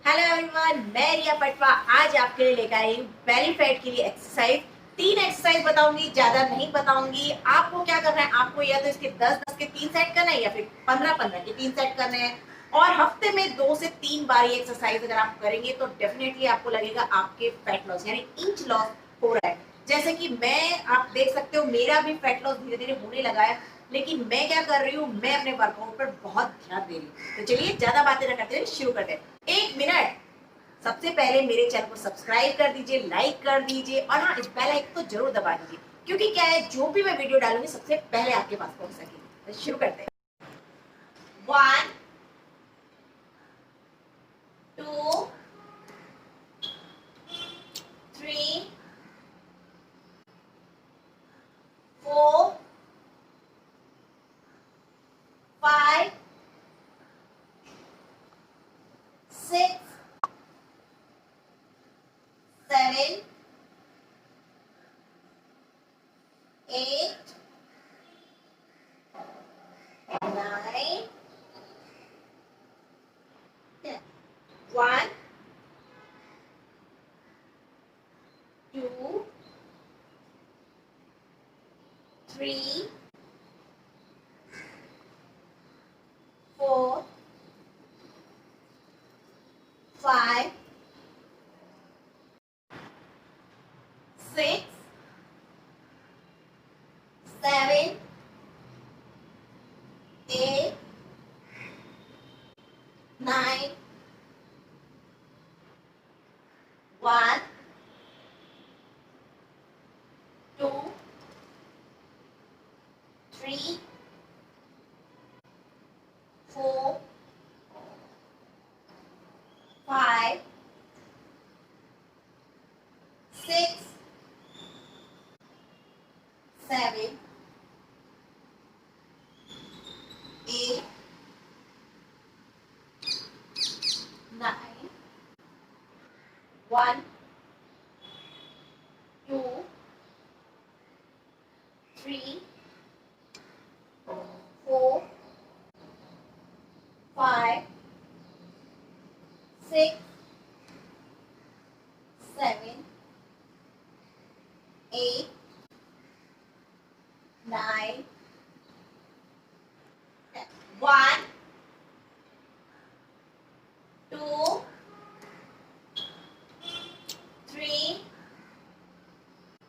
Hello everyone, मैं रिया पटवा आज आपके लिए लेकर आई हूँ बेली फैट के लिए एक्सरसाइज। 3 एक्सरसाइज बताऊंगी, ज्यादा नहीं बताऊंगी। आपको क्या करना है, आपको या तो इसके 10-10 के 3 सेट करना है या फिर 15-15 के 3 सेट करने हैं। और हफ्ते में 2 से 3 बार ये एक्सरसाइज अगर आप करेंगे तो डेफिनेटली आपको लगेगा आपके फैट लॉस यानी इंच लॉस हो रहा है। जैसे कि मैं, आप देख सकते हो मेरा भी फैट लॉस धीरे धीरे होने लगा है। लेकिन मैं क्या कर रही हूँ, मैं अपने वर्कआउट पर बहुत ध्यान दे रही हूँ। तो चलिए ज्यादा बातें न करते हुए शुरू करते हैं। 1 मिनट। सबसे पहले मेरे चैनल को सब्सक्राइब कर दीजिए, लाइक कर दीजिए और हाँ, इस बेल आइकन को जरूर दबा दीजिए, क्योंकि क्या है, जो भी मैं वीडियो डालूंगी सबसे पहले आपके पास पहुंच सके। तो शुरू करते हैं। 1 2 3 4 5 6 7 8 9 10। 1 2 3 4 5 6 7 8 9 1 2 3 4 5 6 7 8 9 1 2 3 4 5 6 7 8 9 10. 1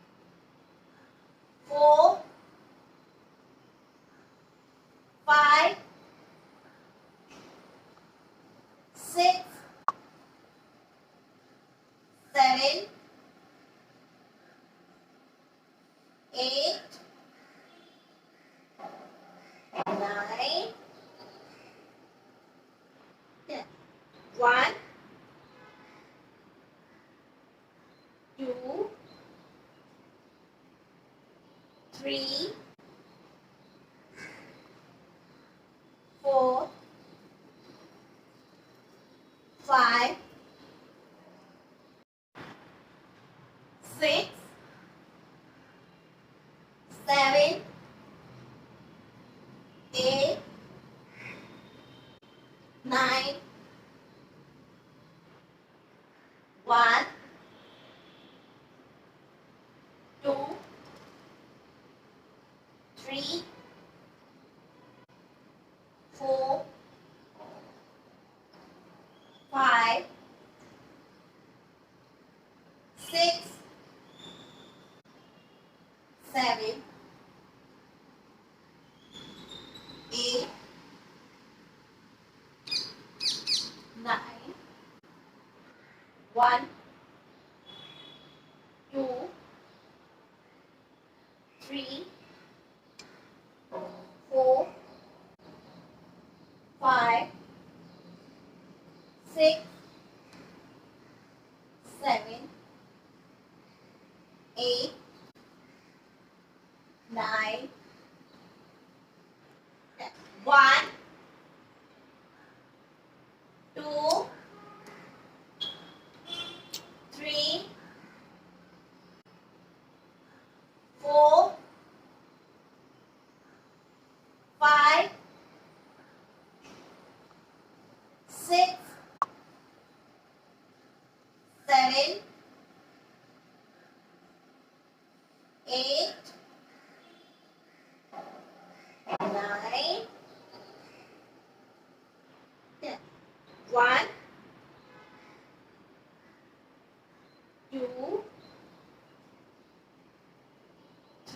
2 3 4 5 6 7 8 9 10. 1 2 3 4 5 6 7 8 9 1 2 3 4 5 6 7 8 9 1 2 3 4 5 6 7 8 9 10. 1 2 3 4 5 6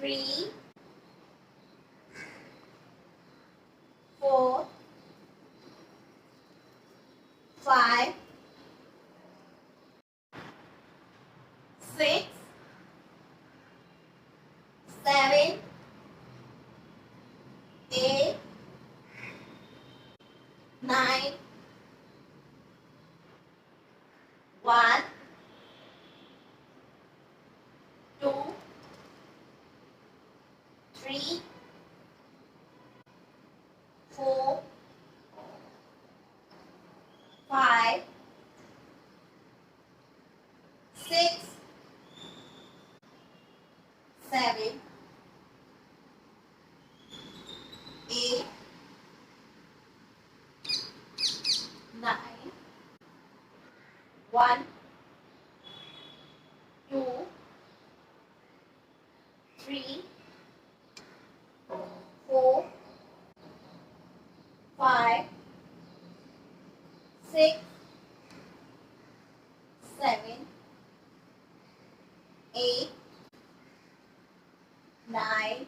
3, 4, 5, 6, 7, 8, 9, 1, 2, 3, 4, 5, 6, 7, 8, 9, 1, 2, 3, 4, 5, 6, 7, 8, 9,